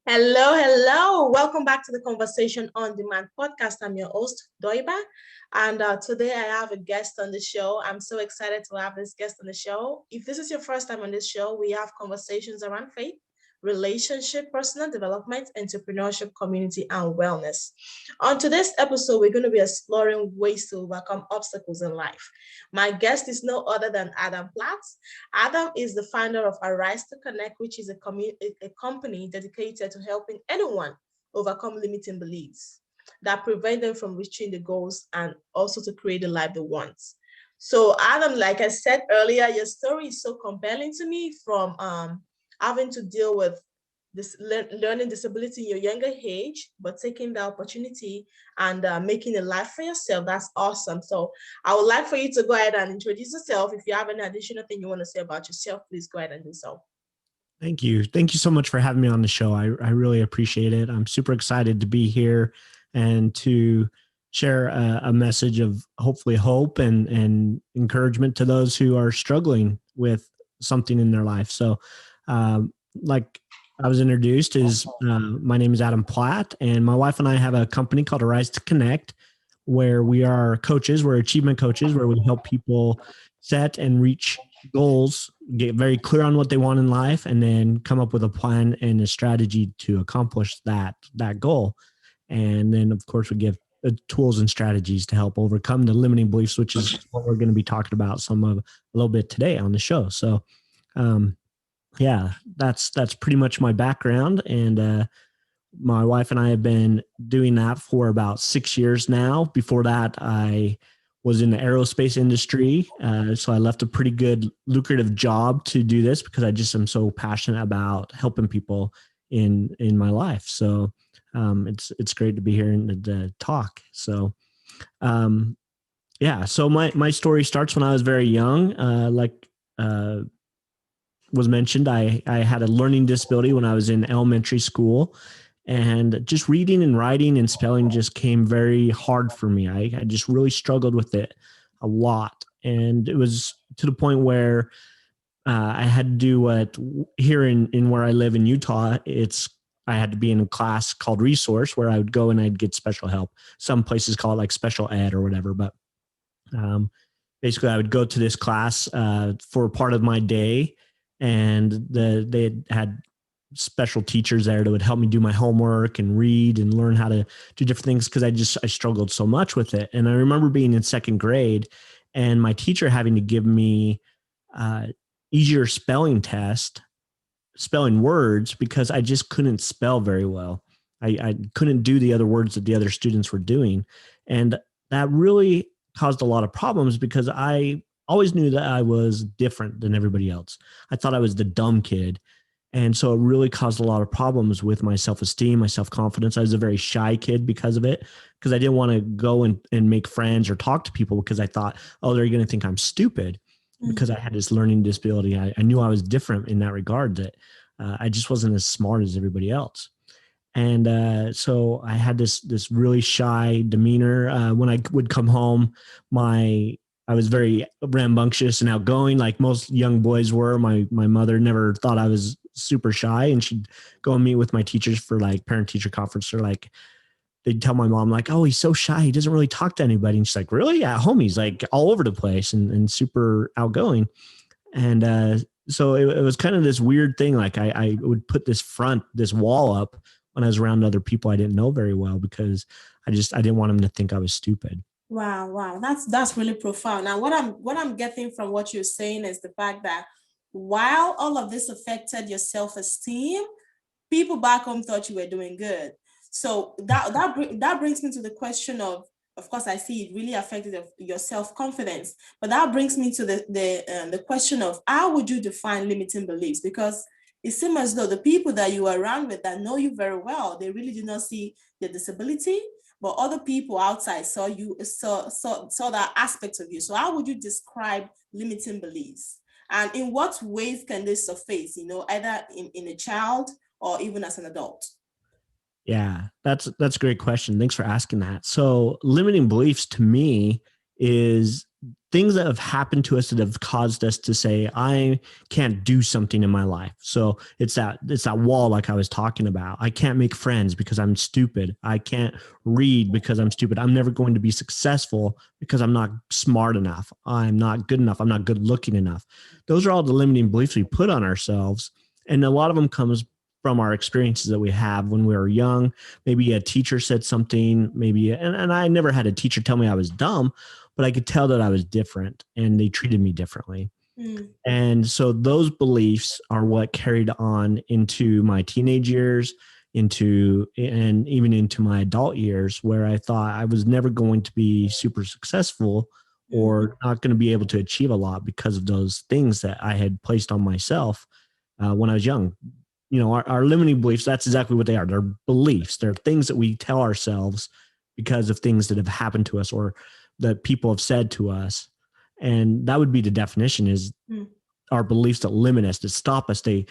Hello, hello. Welcome back to the Conversation on Demand podcast. I'm your host, Doiba. And today I have a guest on the show. I'm so excited to have this guest on the show. If this is your first time on this show, we have conversations around faith, relationship, personal development, entrepreneurship, community, and wellness. On today's episode, we're going to be exploring ways to overcome obstacles in life. My guest is no other than Adam Platt. Adam is the founder of Arise to Connect, which is a company dedicated to helping anyone overcome limiting beliefs that prevent them from reaching the goals and also to create the life they want. So, Adam, like I said earlier, your story is so compelling to me from having to deal with this learning disability in your younger age, but taking the opportunity and making a life for yourself. That's awesome. So I would like for you to go ahead and introduce yourself. If you have any additional thing you want to say about yourself, please go ahead and do so. Thank you. Thank you so much for having me on the show. I really appreciate it. I'm super excited to be here and to share a message of hopefully hope and encouragement to those who are struggling with something in their life. So, like I was introduced, my name is Adam Platt, and my wife and I have a company called Arise to Connect, where we are coaches. We're achievement coaches, where we help people set and reach goals, get very clear on what they want in life, and then come up with a plan and a strategy to accomplish that goal. And then, of course, we give tools and strategies to help overcome the limiting beliefs, which is what we're going to be talking about a little bit today on the show. So, yeah, that's pretty much my background. And my wife and I have been doing that for about 6 years now. Before that, I was in the aerospace industry. So I left a pretty good lucrative job to do this because I just am so passionate about helping people in my life. So it's great to be here and to talk. So yeah, so my story starts when I was very young. Was mentioned, I had a learning disability when I was in elementary school, and just reading and writing and spelling just came very hard for me. I just really struggled with it a lot. And it was to the point where I had to do what here in where I live in Utah, I had to be in a class called resource where I would go and I'd get special help. Some places call it like special ed or whatever, but basically I would go to this class for part of my day, and they had special teachers there that would help me do my homework and read and learn how to do different things because I struggled so much with it. And I remember being in second grade and my teacher having to give me easier spelling words because I just couldn't spell very well. I couldn't do the other words that the other students were doing. And that really caused a lot of problems because I always knew that I was different than everybody else. I thought I was the dumb kid. And so it really caused a lot of problems with my self-esteem, my self-confidence. I was a very shy kid because of it, because I didn't want to go and make friends or talk to people because I thought, oh, they're going to think I'm stupid because I had this learning disability. I knew I was different in that regard, that I just wasn't as smart as everybody else. And so I had this really shy demeanor. When I would come home, I was very rambunctious and outgoing, like most young boys were. My mother never thought I was super shy, and she'd go and meet with my teachers for like parent-teacher conference, or like they'd tell my mom like, "Oh, he's so shy, he doesn't really talk to anybody." And she's like, "Really? At home, he's like all over the place and super outgoing." And so it was kind of this weird thing. Like I would put this wall up when I was around other people I didn't know very well because I didn't want them to think I was stupid. Wow. That's really profound. Now, what I'm getting from what you're saying is the fact that while all of this affected your self-esteem, people back home thought you were doing good. So that brings me to the question of course, I see it really affected your self-confidence. But that brings me to the question of how would you define limiting beliefs? Because it seems as though the people that you are around with that know you very well, they really did not see your disability, but other people outside saw that aspect of you. So how would you describe limiting beliefs? And in what ways can they surface, either in a child or even as an adult? Yeah, that's a great question. Thanks for asking that. So limiting beliefs to me is things that have happened to us that have caused us to say, I can't do something in my life. So it's that wall, like I was talking about. I can't make friends because I'm stupid. I can't read because I'm stupid. I'm never going to be successful because I'm not smart enough. I'm not good enough. I'm not good looking enough. Those are all the limiting beliefs we put on ourselves. And a lot of them comes from our experiences that we have when we were young. Maybe a teacher said something, and I never had a teacher tell me I was dumb, but I could tell that I was different and they treated me differently. And so those beliefs are what carried on into my teenage years, and even into my adult years, where I thought I was never going to be super successful or not going to be able to achieve a lot because of those things that I had placed on myself when I was young. Our limiting beliefs, that's exactly what they are. They're beliefs. They're things that we tell ourselves because of things that have happened to us or that people have said to us. And that would be the definition, is our beliefs that limit us, that stop us. They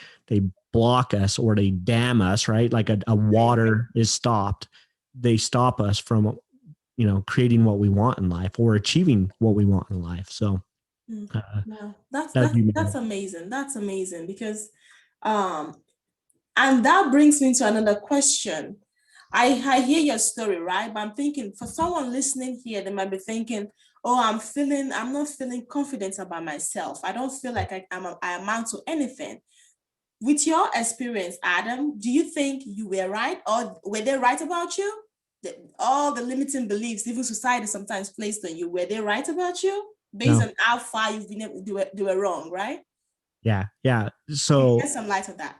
block us or they dam us, right? Like a water is stopped. They stop us from, creating what we want in life or achieving what we want in life. So that's amazing. That's amazing because, and that brings me to another question. I hear your story, right? But I'm thinking, for someone listening here, they might be thinking, oh, I'm not feeling confident about myself. I don't feel like I amount to anything. With your experience, Adam, do you think you were right, or were they right about you? All the limiting beliefs, even society sometimes placed on you, were they right about you based on how far you've been able, they were wrong, right? Yeah. So get some light on that.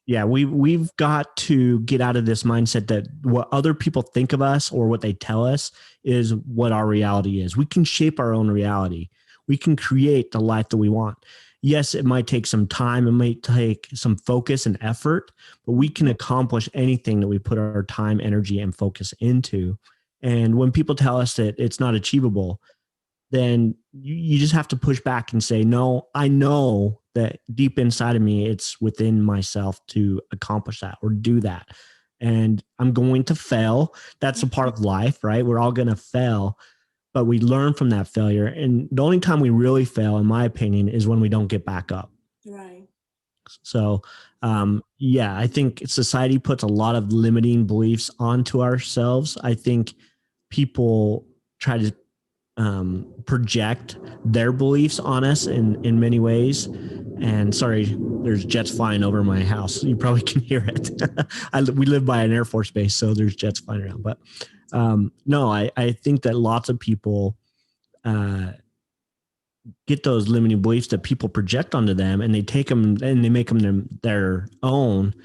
Yeah, we've got to get out of this mindset that what other people think of us or what they tell us is what our reality is. We can shape our own reality. We can create the life that we want. Yes, it might take some time. It might take some focus and effort, but we can accomplish anything that we put our time, energy, and focus into. And when people tell us that it's not achievable, then you just have to push back and say, no, I know that deep inside of me, it's within myself to accomplish that or do that. And I'm going to fail. That's a part of life, right? We're all going to fail, but we learn from that failure. And the only time we really fail, in my opinion, is when we don't get back up. Right. So, I think society puts a lot of limiting beliefs onto ourselves. I think people try to project their beliefs on us in many ways. And sorry, there's jets flying over my house. You probably can hear it. We live by an Air Force base, so there's jets flying around. But no, I think that lots of people get those limiting beliefs that people project onto them, and they take them and they make them their own.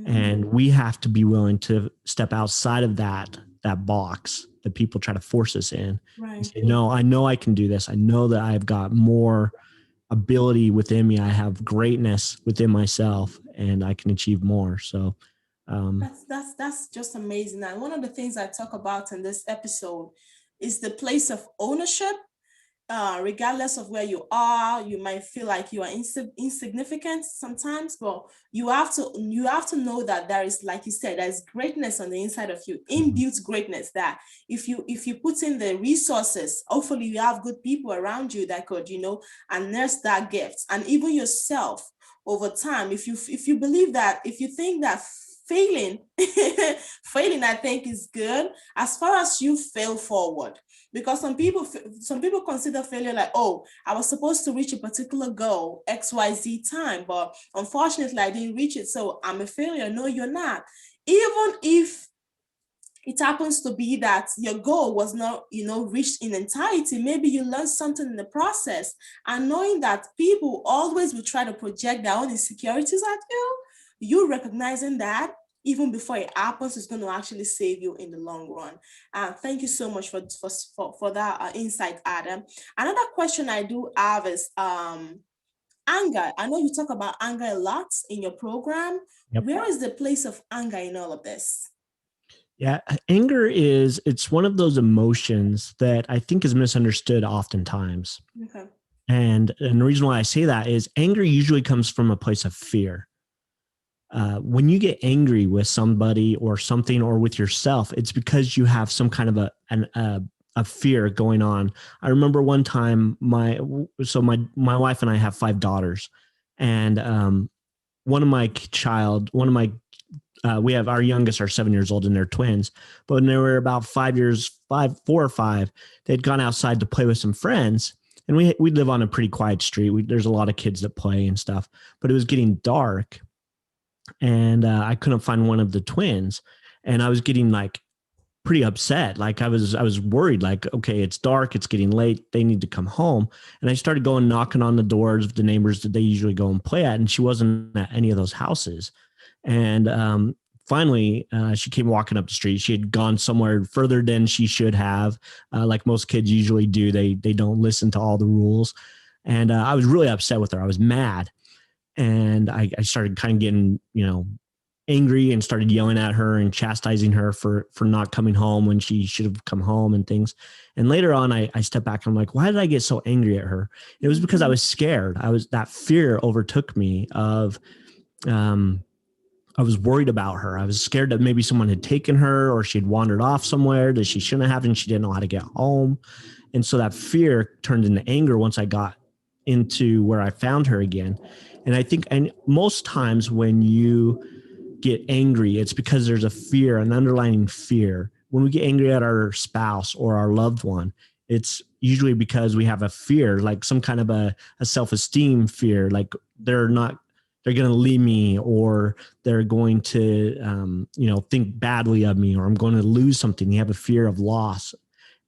And we have to be willing to step outside of that box that people try to force us in. Right. And say, no, I know I can do this. I know that I've got more ability within me. I have greatness within myself, and I can achieve more. So that's just amazing. And one of the things I talk about in this episode is the place of ownership. Regardless of where you are, you might feel like you are insignificant sometimes, but you have to know that there is, like you said, there's greatness on the inside of you, inbuilt greatness, that if you put in the resources, hopefully you have good people around you that could, and nurse that gift. And even yourself over time, if you believe that, if you think that failing I think is good, as far as you fail forward. Because some people consider failure like, oh, I was supposed to reach a particular goal, XYZ time, but unfortunately I didn't reach it, so I'm a failure. No, you're not. Even if it happens to be that your goal was not, reached in entirety, maybe you learned something in the process. And knowing that people always will try to project their own insecurities at you recognizing that even before it happens, is going to actually save you in the long run. Thank you so much for that insight, Adam. Another question I do have is anger. I know you talk about anger a lot in your program. Yep. Where is the place of anger in all of this? Yeah, anger it's one of those emotions that I think is misunderstood oftentimes. Okay. And the reason why I say that is anger usually comes from a place of fear. When you get angry with somebody or something or with yourself, it's because you have some kind of a fear going on. I remember one time my wife and I have 5 daughters, and one of my we have our youngest are 7 years old and they're twins. But when they were about 4 or 5, they'd gone outside to play with some friends. And we live on a pretty quiet street. There's a lot of kids that play and stuff, but it was getting dark, and I couldn't find one of the twins, and I was getting like pretty upset. Like I was worried. Like, okay, it's dark, it's getting late, they need to come home. And I started going knocking on the doors of the neighbors that they usually go and play at, and she wasn't at any of those houses. And finally, she came walking up the street. She had gone somewhere further than she should have, like most kids usually do. They don't listen to all the rules. And I was really upset with her. I was mad. And I started kind of getting, angry, and started yelling at her and chastising her for not coming home when she should have come home and things. And later on, I stepped back and I'm like, why did I get so angry at her? It was because I was scared. That fear overtook me of, I was worried about her. I was scared that maybe someone had taken her, or she'd wandered off somewhere that she shouldn't have, and she didn't know how to get home. And so that fear turned into anger once I got into where I found her again. And I think, and most times when you get angry, it's because there's a fear, an underlying fear. When we get angry at our spouse or our loved one, it's usually because we have a fear, like some kind of a self-esteem fear, like they're going to leave me, or they're going to, think badly of me, or I'm going to lose something. You have a fear of loss.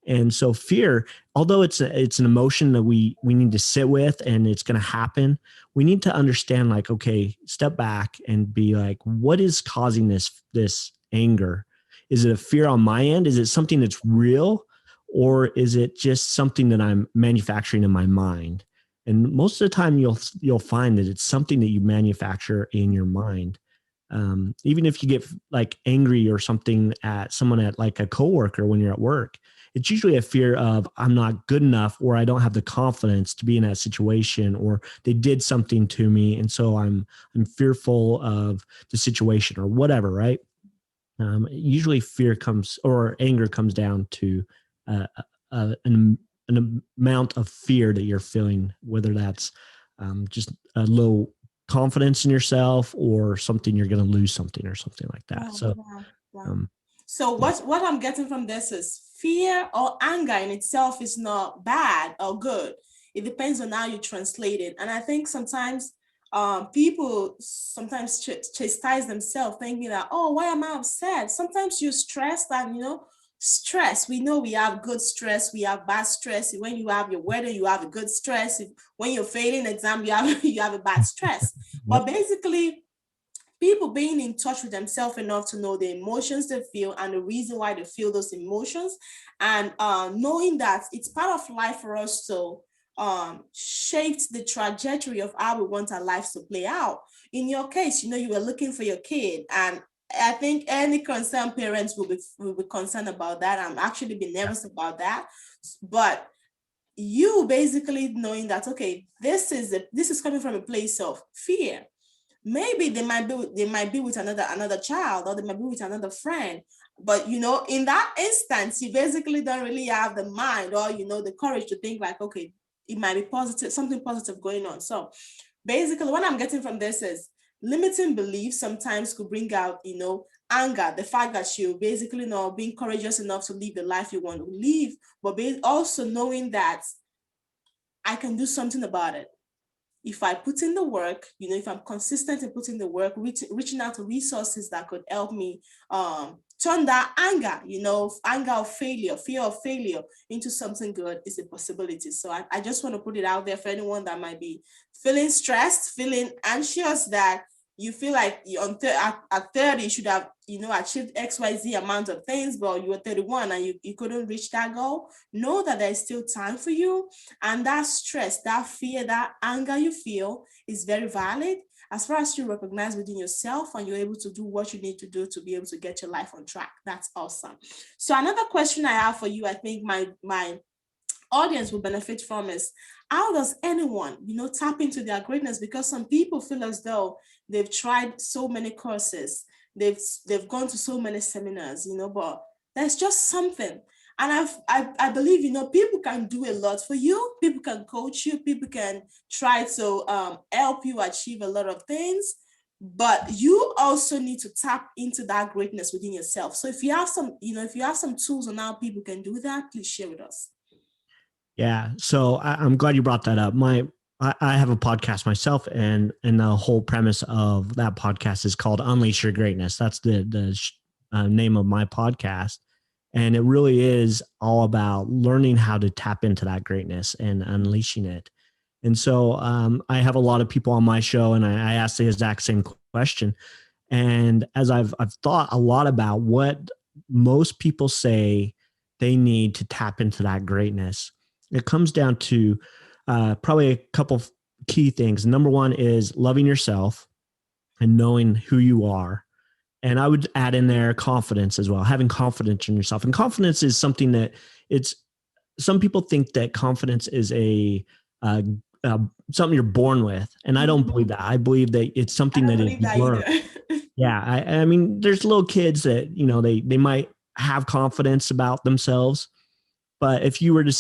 And so fear, although it's an emotion that we need to sit with, and it's going to happen, we need to understand, like, okay, step back and be like, what is causing this anger? Is it a fear on my end? Is it something that's real, or is it just something that I'm manufacturing in my mind? And most of the time you'll find that it's something that you manufacture in your mind. Even if you get like angry or something at someone, at like a coworker when you're at work, it's usually a fear of, I'm not good enough, or I don't have the confidence to be in that situation, or they did something to me, and so I'm fearful of the situation or whatever, right? Usually fear comes, or anger comes down to an amount of fear that you're feeling, whether that's just a low confidence in yourself, or something you're going to lose something, or something like that. Wow, So, wow, wow. um, So yeah. what I'm getting from this is fear or anger in itself is not bad or good. It depends on how you translate it. And I think sometimes people sometimes chastise themselves thinking that, oh, why am I upset? Sometimes you're stressed, and stress. We know we have good stress, we have bad stress. When you have your wedding, you have a good stress. When you're failing exam, you have a bad stress. Yep. But basically, people being in touch with themselves enough to know the emotions they feel and the reason why they feel those emotions, and knowing that it's part of life for us to shape the trajectory of how we want our lives to play out. In your case, you were looking for your kid, and I think any concerned parents will be concerned about that. I'm actually be nervous about that. But you basically knowing that, okay, this is coming from a place of fear. Maybe they might be with another child, or they might be with another friend, but in that instance, you basically don't really have the mind, or the courage to think like, okay, it might be positive, something positive going on. So basically what I'm getting from this is limiting beliefs sometimes could bring out anger, the fact that you basically not being courageous enough to live the life you want to live, but also knowing that I can do something about it if I put in the work, if I'm consistent in putting the work, reaching out to resources that could help me turn that anger, anger of failure, fear of failure into something good is a possibility. So I just want to put it out there for anyone that might be feeling stressed, feeling anxious, that you feel like at 30 you should have achieved XYZ amount of things, but you were 31 and you couldn't reach that goal. Know that there's still time for you, and that stress, that fear, that anger you feel is very valid, as far as you recognize within yourself and you're able to do what you need to do to be able to get your life on track. That's awesome. So another question I have for you, I think my audience will benefit from, is how does anyone tap into their greatness? Because some people feel as though they've tried so many courses, they've gone to so many seminars, but there's just something. And I believe, people can do a lot for you. People can coach you. People can try to help you achieve a lot of things. But you also need to tap into that greatness within yourself. So if you have some tools on how people can do that, please share with us. Yeah. So I'm glad you brought that up. I have a podcast myself, and the whole premise of that podcast is called Unleash Your Greatness. That's the name of my podcast. And it really is all about learning how to tap into that greatness and unleashing it. And so I have a lot of people on my show, and I ask the exact same question. And as I've thought a lot about what most people say they need to tap into that greatness, it comes down to probably a couple of key things. Number one is loving yourself and knowing who you are. And I would add in there confidence as well, having confidence in yourself. And confidence is something that some people think that confidence is uh, something you're born with. And I don't believe that. I believe that it's something that is learned. Yeah. I mean, there's little kids that, they might have confidence about themselves. But if you were to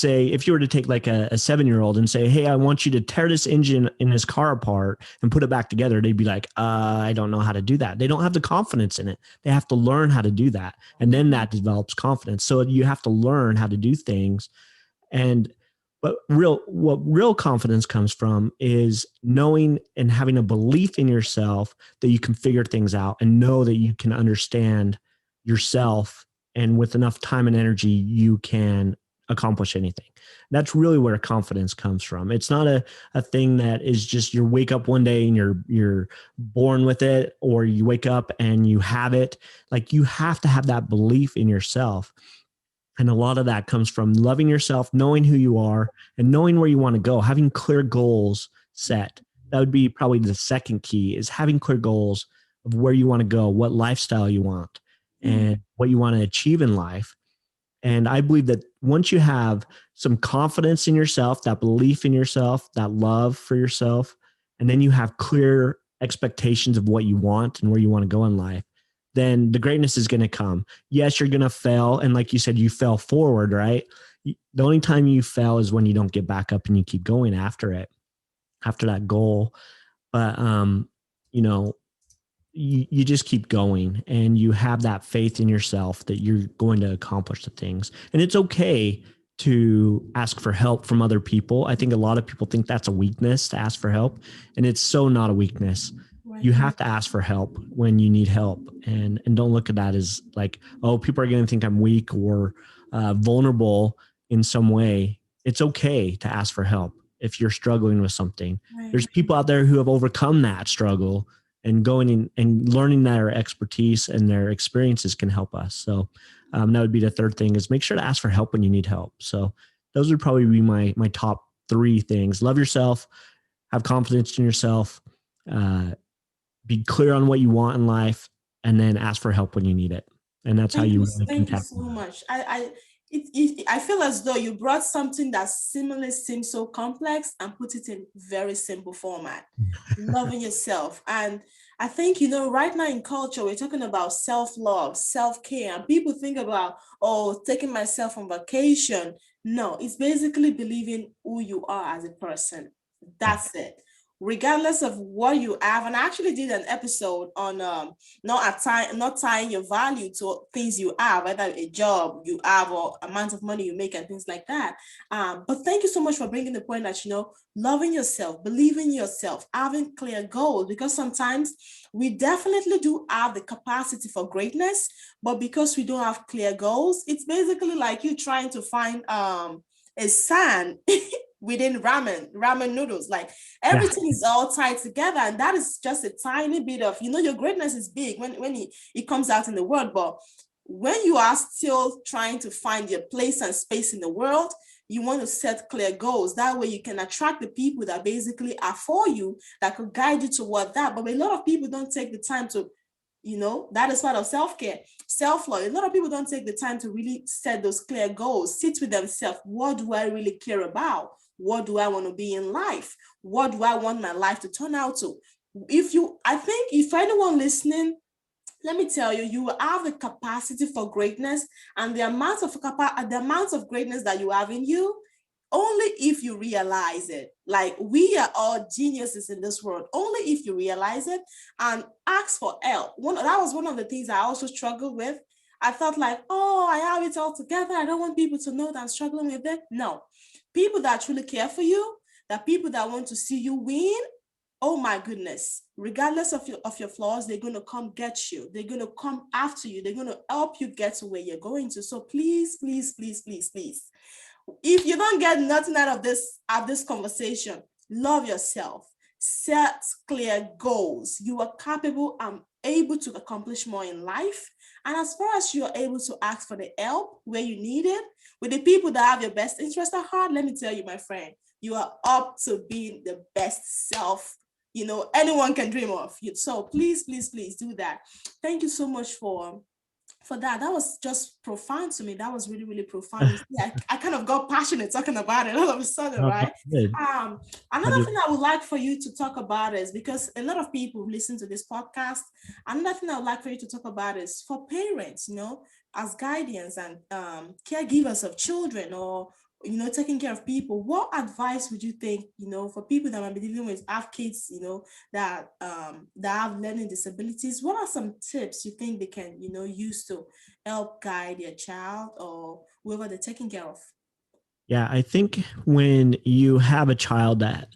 take like a 7-year-old and say, hey, I want you to tear this engine in this car apart and put it back together, they'd be like, I don't know how to do that. They don't have the confidence in it. They have to learn how to do that. And then that develops confidence. So you have to learn how to do things. But what real confidence comes from is knowing and having a belief in yourself that you can figure things out and know that you can understand yourself. And with enough time and energy, you can accomplish anything. That's really where confidence comes from. It's not a thing that is just you wake up one day and you're born with it, or you wake up and you have it. Like, you have to have that belief in yourself. And a lot of that comes from loving yourself, knowing who you are, and knowing where you want to go, having clear goals set. That would be probably the second key, is having clear goals of where you want to go, what lifestyle you want, and what you want to achieve in life. And I believe that once you have some confidence in yourself, that belief in yourself, that love for yourself, and then you have clear expectations of what you want and where you want to go in life, then the greatness is going to come. Yes, you're going to fail. And like you said, you fell forward, right? The only time you fail is when you don't get back up and you keep going after it, after that goal. But, you just keep going, and you have that faith in yourself that you're going to accomplish the things. And it's okay to ask for help from other people. I think a lot of people think that's a weakness, to ask for help, and it's so not a weakness. Right. You have to ask for help when you need help, and don't look at that as like, oh, people are going to think I'm weak or vulnerable in some way. It's okay to ask for help if you're struggling with something. Right. There's people out there who have overcome that struggle, and going in and learning their expertise and their experiences can help us. So that would be the third thing, is make sure to ask for help when you need help. So those would probably be my top 3 things. Love yourself, have confidence in yourself, be clear on what you want in life, and then ask for help when you need it. And that's how you really can tap. Thank you so much. I feel as though you brought something that seemingly seems so complex and put it in very simple format. Loving yourself. And I think, right now in culture, we're talking about self-love, self-care, and people think about, taking myself on vacation. No, it's basically believing who you are as a person. That's it. Regardless of what you have. And I actually did an episode on not tying your value to things you have, whether a job you have or amount of money you make and things like that. But thank you so much for bringing the point that, loving yourself, believing yourself, having clear goals, because sometimes we definitely do have the capacity for greatness, but because we don't have clear goals, it's basically like you trying to find a sand within ramen noodles. Like, everything is all tied together, and that is just a tiny bit of, your greatness is big when it comes out in the world. But when you are still trying to find your place and space in the world, you want to set clear goals. That way you can attract the people that basically are for you, that could guide you toward that. But a lot of people don't take the time to, that is part of self-care, self-love. A lot of people don't take the time to really set those clear goals, sit with themselves. What do I really care about? What do I want to be in life? What do I want my life to turn out to? I think if anyone listening let me tell you, you will have the capacity for greatness, and the amount of greatness that you have in you, only if you realize it. Like, we are all geniuses in this world, only if you realize it and ask for help. That was one of the things I also struggled with. I felt like, oh, I have it all together, I don't want people to know that I'm struggling with it. No, people that truly care for you, the people that want to see you win, oh my goodness, regardless of your flaws, they're going to come get you, they're going to come after you, they're going to help you get to where you're going to. So please, please, please, please, please, if you don't get nothing out of this conversation, love yourself, set clear goals. You are capable and able to accomplish more in life. And as far as you're able to ask for the help where you need it, with the people that have your best interest at heart, let me tell you, my friend, you are up to being the best self anyone can dream of. So please, please, please do that. Thank you so much for that. That was just profound to me. That was really, really profound. You see, I kind of got passionate talking about it all of a sudden, right? Another thing I would like for you to talk about is, because a lot of people listen to this podcast, another thing I would like for you to talk about is for parents, as guardians and caregivers of children, or taking care of people. What advice would you think, for people that might be dealing with, have kids, that have learning disabilities? What are some tips you think they can, use to help guide their child or whoever they're taking care of? Yeah, I think when you have a child that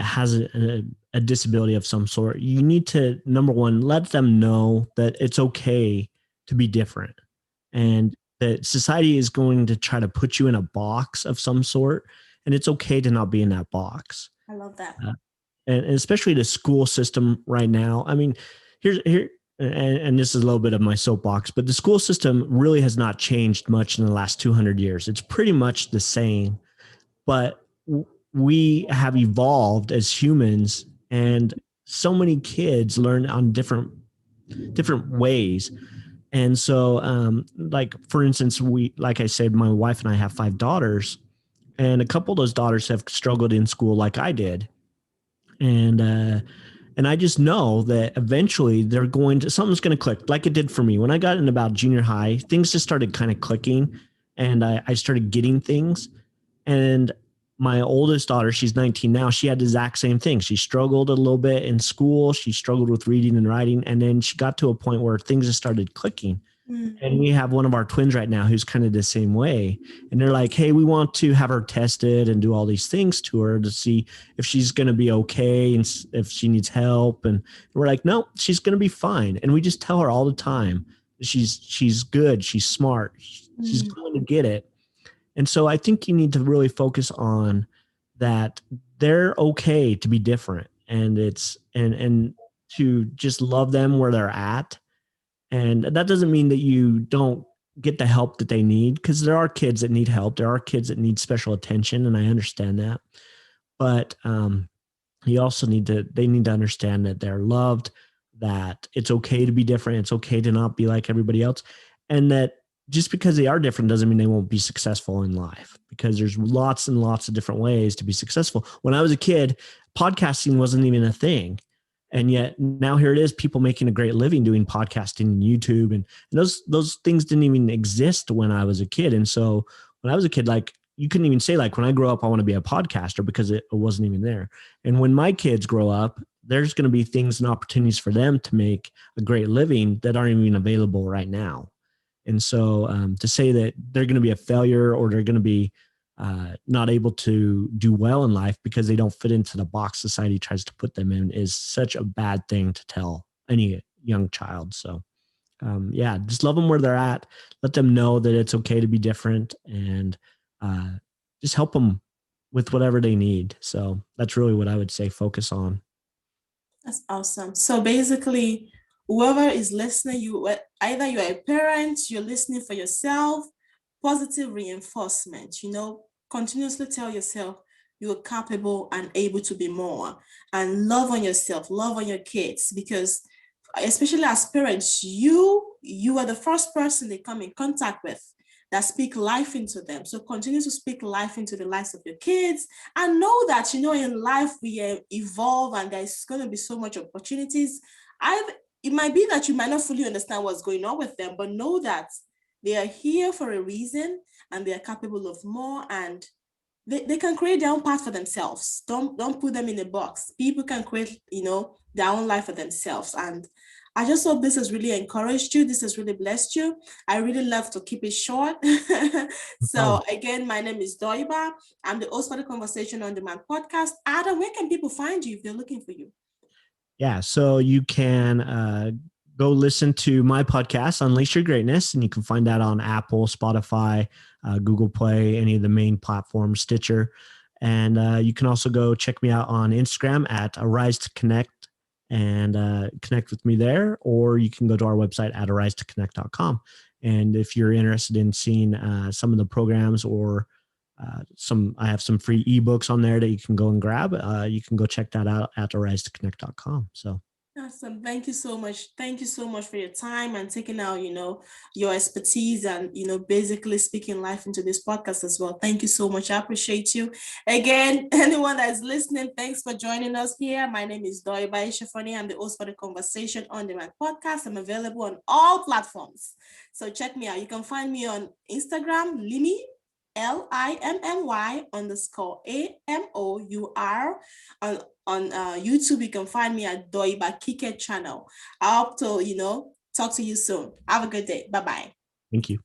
has a disability of some sort, you need to, number one, let them know that it's okay to be different, and that society is going to try to put you in a box of some sort, and it's okay to not be in that box. I love that. And especially the school system right now. I mean, here, and this is a little bit of my soapbox, but the school system really has not changed much in the last 200 years. It's pretty much the same, but we have evolved as humans, and so many kids learn on different ways. And so, like, for instance, like I said, my wife and I have 5 daughters, and a couple of those daughters have struggled in school like I did. And I just know that eventually something's going to click, like it did for me. When I got in about junior high, things just started kind of clicking, and I started getting things. And my oldest daughter, she's 19 now, she had the exact same thing. She struggled a little bit in school. She struggled with reading and writing. And then she got to a point where things just started clicking. And we have one of our twins right now who's kind of the same way. And they're like, hey, we want to have her tested and do all these things to her to see if she's going to be okay and if she needs help. And we're like, no, she's going to be fine. And we just tell her all the time, she's good. She's smart. She's going to get it. And so I think you need to really focus on that. They're okay to be different, and and to just love them where they're at. And that doesn't mean that you don't get the help that they need, because there are kids that need help. There are kids that need special attention, and I understand that. But you also they need to understand that they're loved, that it's okay to be different. It's okay to not be like everybody else. And that just because they are different doesn't mean they won't be successful in life, because there's lots and lots of different ways to be successful. When I was a kid, podcasting wasn't even a thing. And yet now here it is, people making a great living doing podcasting and YouTube. And those things didn't even exist when I was a kid. And so when I was a kid, like, you couldn't even say, like, when I grow up, I want to be a podcaster, because it wasn't even there. And when my kids grow up, there's going to be things and opportunities for them to make a great living that aren't even available right now. And so to say that they're going to be a failure, or they're going to be not able to do well in life because they don't fit into the box society tries to put them in, is such a bad thing to tell any young child. So yeah, just love them where they're at. Let them know that it's okay to be different, and just help them with whatever they need. So that's really what I would say focus on. That's awesome. So basically, whoever is listening, either you're a parent, you're listening for yourself, positive reinforcement, continuously tell yourself you're capable and able to be more, and love on yourself, love on your kids, because especially as parents, you are the first person they come in contact with that speak life into them. So continue to speak life into the lives of your kids, and know that, in life we evolve, and there's going to be so much opportunities. it might be that you might not fully understand what's going on with them, but know that they are here for a reason and they are capable of more, and they can create their own path for themselves. Don't put them in a box. People can create, their own life for themselves. And I just hope this has really encouraged you. This has really blessed you. I really love to keep it short. So again, my name is Doiba. I'm the host for the Conversation on Demand podcast. Adam, where can people find you if they're looking for you? Yeah, so you can go listen to my podcast, Unleash Your Greatness, and you can find that on Apple, Spotify, Google Play, any of the main platforms, Stitcher. And you can also go check me out on Instagram at Arise to Connect and connect with me there, or you can go to our website at arisetoconnect.com. And if you're interested in seeing some of the programs or I have some free ebooks on there that you can go and grab. You can go check that out at arisetoconnect.com. So awesome. Thank you so much. Thank you so much for your time and taking out, your expertise and, basically speaking life into this podcast as well. Thank you so much. I appreciate you. Again, anyone that's listening, thanks for joining us here. My name is Doiba Eshofonie. I'm the host for the Conversation on Demand podcast. I'm available on all platforms. So check me out. You can find me on Instagram, Limmy, LIMMY_AMOUR. On YouTube, you can find me at Doiba Kike channel. I hope to, talk to you soon. Have a good day. Bye-bye. Thank you.